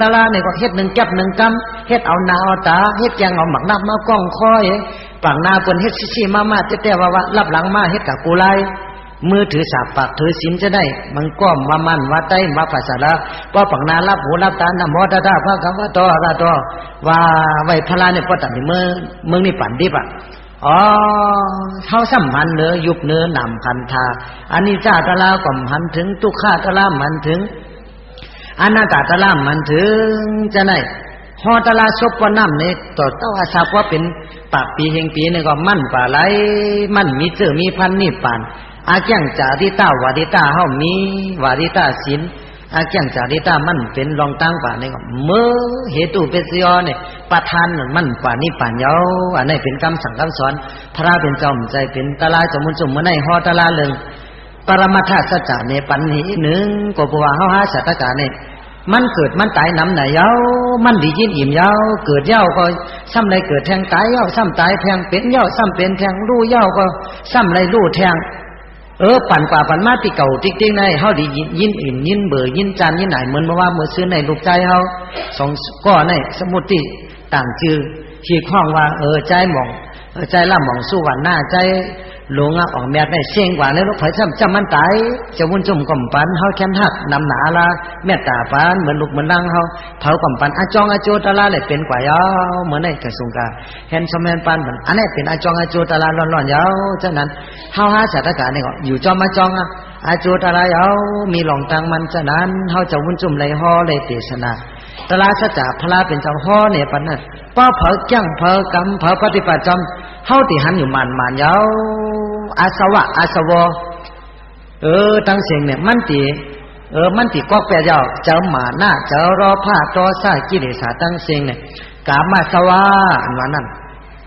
ตาลาเนี่ยก็เฮ็ด1แก็บ1กำเฮ็ดเอาหน้าเอาตาเฮ็ดแกงเอาหมักน้ำมาก้องคอยปากหน้าเปิ้นเฮ็ดซี่ๆมาๆแต่ว่ารับหลังมาเฮ็ดกะกูไลมือถือสาปากถือศีลจะได้มันก้อมว่ามันว่าใต้ว่าภาษาละว่าปากหน้ารับหูรับตานะโมตัสสะภะคะวะโตอะระหะโตว่าไว้พระเนี่ยพอตัดนี่มึงนี่ปั่นดิบอ่ะอ๋อเฮาสัมพันธ์เด้อยุบเนื้อนำคันธาอันนี้จาตะลาก็มันถึงทุกขาตะลามันถึงอนาตตะลามันถึงจะไหนฮอตะลาซบว่าน้ำนี่ต่อเต้าอาสาว่าเป็นปากปีเฮงปีนี่ก็มั่นป่าไหลมั่นมีเจอมีพันนี่ปานอาเกียงจาริตาวาดิตาเฮามีวาดิตาศีลอาเกียงจาริตามันเป็นรองตั้งป่านี่ก็เมื่อเหตุเปสยอเนี่ยประธานมันป่านี่ป่านเยาอันนี้เป็นคำสั่งคำสอนพระเป็นจอมใจเป็นตะลาจมุนจุมเมื่อในฮอตะลาเลิงปรมัตถสัจจะในปัญหีหนึ่งก็บอกว่าเฮาหาสัตตกะเนี่ยมันเกิดมันตายน้ำไหนเย้ามันดียินอิ่มเย้าเกิดเย้าก็ซ้ำไรเกิดแทงตายเย้าซ้ำตายแทงเป็นเย้าซ้ำเป็นแทงรู้เย้าก็ซ้ำไรรู้แทงปั่นกว่าปั่นมาที่เก่าติ๊กติ๊กในเฮาดียินอิ่มยินเบื่อยินจานยินไหนเหมือนว่าเมื่อซื้อในลูกใจเฮาสองก้อในสมุติต่างจือที่คล้องว่าใจหม่องใจละหม่องสู้วันหน้าใจหลงออกแม่ได้เสียงกว่าแล้วลูกไผ่จำมันตายจะวุ่นจุ่มก่อมปันเฮาแค้นหักนำหนาละแม่ตาปานเหมือนลูกเหมือนดังเฮาเผาก่อมปันอาจองอาโจตะลาเลยเป็นกว่ายาวเหมือนในกระสุงกาเห็นสมัยปันเหมือนอันนี้เป็นอาจองอาโจตะลาร้อนๆยาวฉะนั้นเฮาหาสถานการณ์นี่ก็อยู่จอมมาจองอาโจตะลายาวมีหลงตังมันฉะนั้นเฮาจะวุ่นจุ่มเลยฮอเลยเตชนะตะลาสัจจะพระเป็นเจ้าฮอเนี่ยปันนั้นป้าเผาจังเผากรรมเผาปฏิปัติจอมเฮาที่หันอยู่มันยาวอาสวะอาสวะตั้งเสียงเนี่ยมันติกอกแปรยาวเจ้าหมาหน้าเจ้ารอผ้าตอซ่ากิเลสาตั้งเสียงเนี่ยกามาสวะอันว่านั้น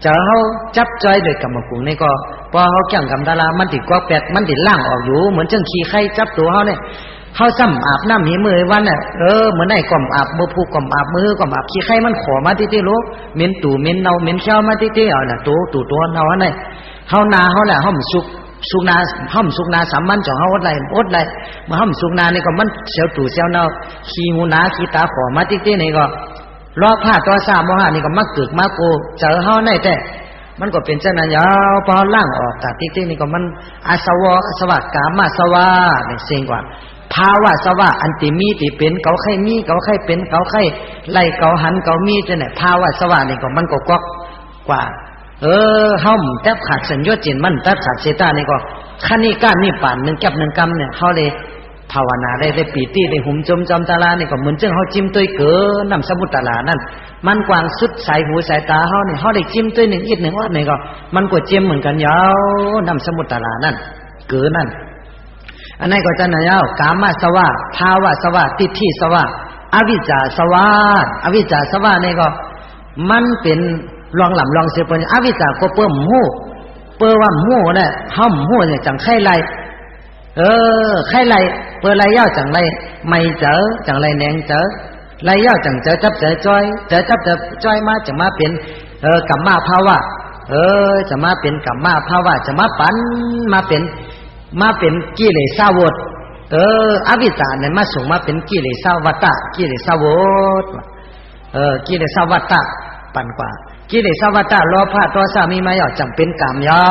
เจ้าเฮาจับใจโดยกรรมกุงนี่ก็พอเฮาแข่งกรรมดารามันติกอกแปรมันติล่างออกอยู่เหมือนจังขี้ไข่จับตัวเฮาเนี่ยเฮาซ้ำอาบน้ำหีมือวันน่ะเหมือนไอ้ก่อมอาบมือผู้ก่อมอาบมือก่อมอาบขี้ไข่มันขอมาติลูกเหม็นตู่เหม็นเน่าเหม็นเขี้ยวมาติเอาน่ะตัวเฮาอันไหนเฮานาเฮาแหละเฮาสุกนาห้อมสุกนาสามมันจ่อเฮาอดไรเมื่อห้อมสุกนานี่ก็มันเสียวตู่เสียวเน่าขี้หูหนาขี้ตาขอมาตินี่ก็ล้อผ้าตัวซ่าโมหะนี่ก็มักเกิดมาโกเจอเฮาได้แต่มันก็เป็นเจ้านั้นยาวพอล่างออกจากติ๊กนี่ก็มันอาสวะสวัสกามาสวะนี่เสียงกว่าภาวะสวะอันติมีติเป็นเกาไข่มีเกาไข่เป็นเกาไข่ไล่เกาหันเกามีจังไหนภาวะสวะนี่ก็มันก็กอกกว่าเฮาแทบขาดสัญญาจิตมันแทบขาดเสตานี่ก็ขั้นนี้ก้านนี่ป่าน1แก็บ1กำเนี่ยเฮาเลยภาวนาได้ปีติได้หุ่มจมจอมตาลานี่ก็เหมือนจังเฮาจิ้มต้วยเก๋อนำสมุทรตาลานั่นมันกว้างสุดสายหูสายตาเฮานี่เฮาได้จิ้มต้วย1อีก1วัดนี่ก็มันก็จิ้มเหมือนกันยาวนำสมุทรตาลานั่นเก๋นั่นอันนั้นก็จะน่ะยาวกามาสวะภาวะสวะทิฏฐิสวะอวิชชาสวะอวิชชาสวะนี่ก็มันเป็นลองหล่ำลองเสียปนอวิชชาก็เปิ้มหู้เปิ้ว่าหู้น่ะห้อมหู้เนี่ยจังไข่ไรไข่ไรเปิ้ไรย่อจังไรไม่เจอจังไรแหนงเจอไรย่อจังเจอจับเจอจ้อยเจอจับเจอจ้อยมาจะมาเป็นกัมมาภาวะจะมาเป็นกัมมาภาวะจะมาปันมาเป็นกิเลสาวดอวิชชาเนี่ยมาส่งมาเป็นกิเลสาวัตตะกิเลสาวดกิเลสาวัตตะปันกว่ากิเลสวัฏฏะโลภะโทสะมีมาย่อจังเป็นกามยา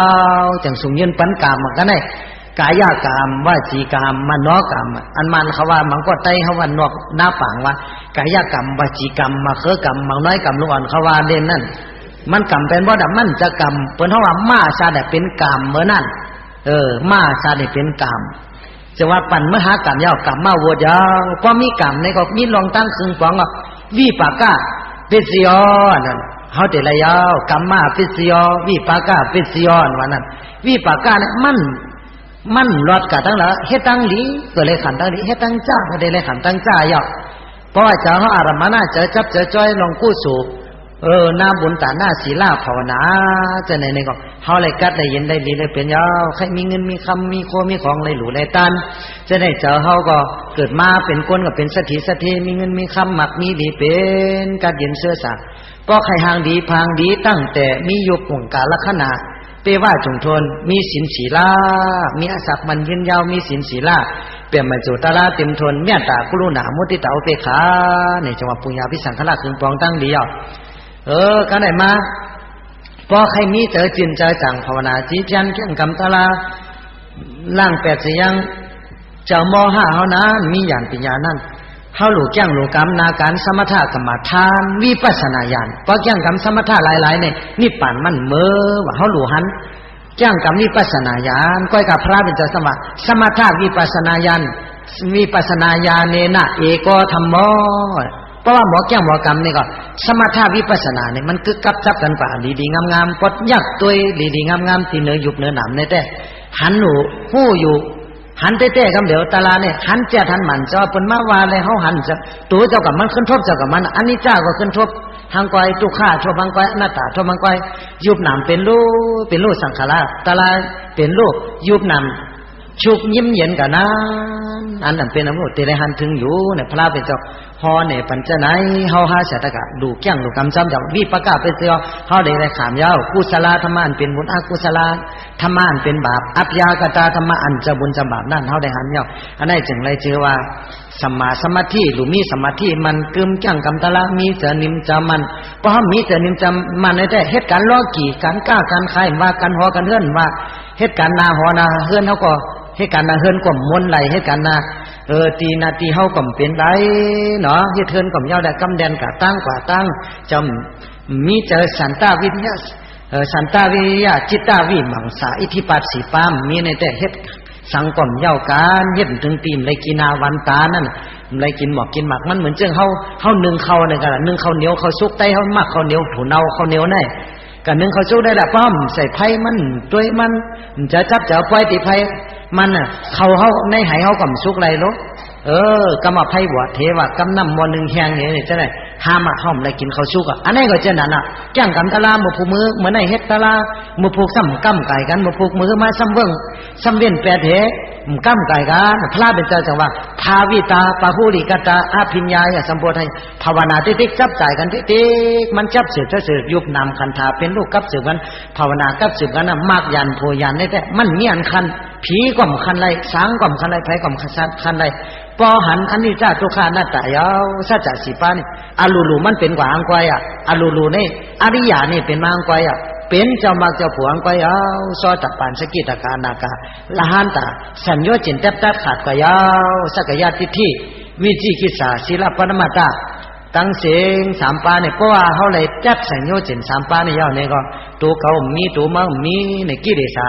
วจังสุญญ์ปันกามมันก็ได้กายกามวจีกามมโนกามอันมันเขาว่ามันก็ไต้เขาว่านอกหน้าปังว่ากายกรรมวจีกรรมมาเคกรรมมันน้อยกรรมลูกอ่อนเขาว่าเด่นนั่นมันกรรมเป็นบ่ดมันจะกรรมเปิ้นเฮาว่ามาซาได้เป็นกามเหมือนนั่นมาซาได้เป็นกามจะว่าปั่นมหากรรมยาวกรรมมาโวดยาวพอมีกรรมนี่ก็มีลองตั้งครึ่งปองวิปากะปิสยอนั่นเฮาแต่ละยาวกัมมาปิสยอวิปากะปิสยอว่านั้นวิปากะเนี่ยมันรอดกะตั้งละเฮ็ดตั้งหลีก็เลยขันตั้งหลีเฮ็ดตั้งจ้าก็ได้เลยขันตั้งจ้ายาวเพราะว่าเจ้าเฮาอารมณ์น่าจะจับจะจ้อยลองกู้สู่หน้าบุญตาหน้าศีลาภาวนาจะไหนๆก็เฮาเลยกัดได้ยินได้ดีเลยเป็นยาวใครมีเงินมีคำมีโคมีของเลยหรูเลยตันจะได้เจ้าเฮาก็เกิดมาเป็นคนก็เป็นสถิมีเงินมีคำหมักมีดีเป็นกัดเย็นเสื้อสักก็ใครหางดีพางดีตั้งแต่มียุคของกาลขณะเปว่าจงทนมีศีลศีลามีอาศักมันยืนยาวมีศีลศีลา เปลี่ยนมาสู่ตาลาเต็มทนเมตตากรุณามุทิตาอุเบกขาในจังหวะปุญญาภิสังขารคืนปองตั้งเดียวกันไหนมาพอใครมีเจอจินเจอจังภาวนาจีเพียนเกี่ยงกำตาลาล่าง8สิยังเจ้ามอ5เฮานั้นมีญาณปัญญานั้นเฮาหลู่แจ้งหลู่กรรมนาการสมถะกรรมฐานวิปัสสนาญาณพอแจ้งกรรมสมถะหลายๆเนี่ยนี่ปั่นมันเมื่อว่าเฮาหลู่หันแจ้งกรรมวิปัสสนาญาณก้อยกับพระเป็นเจ้าสมะสมถะวิปัสสนาญาณวิปัสสนาญาณเนนะเอโกธัมโมเพราะว่าหมอแก้งหมอกรรมนี่ก็สมถะวิปัสสนาเนี่ยมันคือกับจับกันกว่าดีๆงามๆปดยักตัวดีๆงามๆที่เนื้อยุบเนื้อหนามเนี่ยแต่หันหนูหู้อยู่หันเต้ๆกับเดี๋ยวตาลาเนี่ยหันเจ้าทันหมันเจ้าเปิ้นมาว่าเลยเฮาหันจะตัวเจ้ากับมันขึ้นทบเจ้ากับมันอันนี้เจ้าก็ขึ้นทบทางก้อยทุกข้าทบางก้อยอนัตตาทบางก้อยยุบหนามเป็นรูปสังขารตาลาเป็นรูปยุบหนามชุบยิ้มเย็นกันนะอันนั้นเป็นอนุติเลยหันถึงอยู่เนี่ยพระเป็นเจ้าฮอเนี่ยปัญจไหนเฮาหาเสตกะดูแก้งดูกำจำจากวิปากาเป็นเสียวเฮาได้ขามยาวกุศลธรรมะอันเป็นบุญอกุศลธรรมะอันเป็นบาปอัพยากตาธรรมะอันจะบุญจะบาปนั่นเฮาได้หันยาวอันนั้นจึงเลยชื่อว่าสัมมาสมาธิหรือมีสมาธิมันกึมแก้งกำตะละมีเจนิมจามันเพราะมีเจนิมจามันในแต่เหตุการณ์ล้อกี่การกล้าการขายว่ากันหอกันเฮือนว่าเหตุการณ์นาหอนาเฮือนเฮาก็เหตุการณ์นาเฮือนก็มนไหลเหตุการณ์นาตีนาตีเฮาก็เป็นไรเนาะเฮ็ดเฮือนก็ยาวได้กำแดนกะตั้งกว่าตั้งจำมีเจอสันตาวิญญาสันตาวิริยะจิตตาวิมังสาอิทธิปัสสีปามมีในแต่เฮ็ดสังก่อมเย้าการเฮ็ดถึงตีมเลยกินาวันตานั่นเลยกินหมอกกินหมักมันเหมือนเจ้งเฮานึ่งข้าวนี่กันนึ่งข้าวเหนียวข้าวสุกไต้เฮามักข้าวเหนียวถูเนาข้าวเหนียวแน่กันนึ่งข้าวสุกได้ละป้อมใส่ไผ่มันด้วยมันจะจับจะปล่อยติไผ่มันน่ะเขาเฮาในไหเฮาก็สุกไรโลกำมาไผ่บัวเทวะกำน้ำมอนึงแห้งนี่จะได้ห้ามห้อมได้กินข้าวสุกอ่ะอันนี้ก็เช่นนั้นอ่ะแจ้งกันตะลาหมู่ผู้มือเหมือนในเฮ็ดตะลาหมู่ผู้ซ้ำก้ำไก่กันหมู่ผู้มือมาซ้ำเบิ่งซ้ำเวียนแปดเหก้ำไก่กันพระเป็นเจ้าจังว่าภาวิตาปะหุริกตาอภิญญายะสัมโพธิภาวนาติ๊กๆจับจ่ายกันติ๊กๆมันจับสืบจะสืบยุบนำคันธาเป็นลูกกับสืบกันภาวนากับสืบกันน่ะมากยันโพยันได้แต่มันมีอันคันผีก่อมคันไรสางก่อมคันไรไผก่อมคันไรปอหันอันนี้จ้าทุกขาหน้าตายาวสัจจะสีป้านี่อลูลูมันเป็นกว่าอังกวยอ่ะอลูลูนี่อริยานี่เป็นมาอังกวยอ่ะเป็นเจ้ามักเจ้าผัวอังกวยเอาซอตับปานสกิตาการนากาละหันตาสัญญาจินแทบขาดกว่ายาวสักยะทิฏฐิวิจิกิจฉาศีลปรมาตาตั้งเสียงสามปาเนี่ยเพราะว่าเขาเลยจัดสัญญาจินสามปาเนี่ยยาวเนี่ยก็ตัวเขามีตัวมั่งมีในกิเลส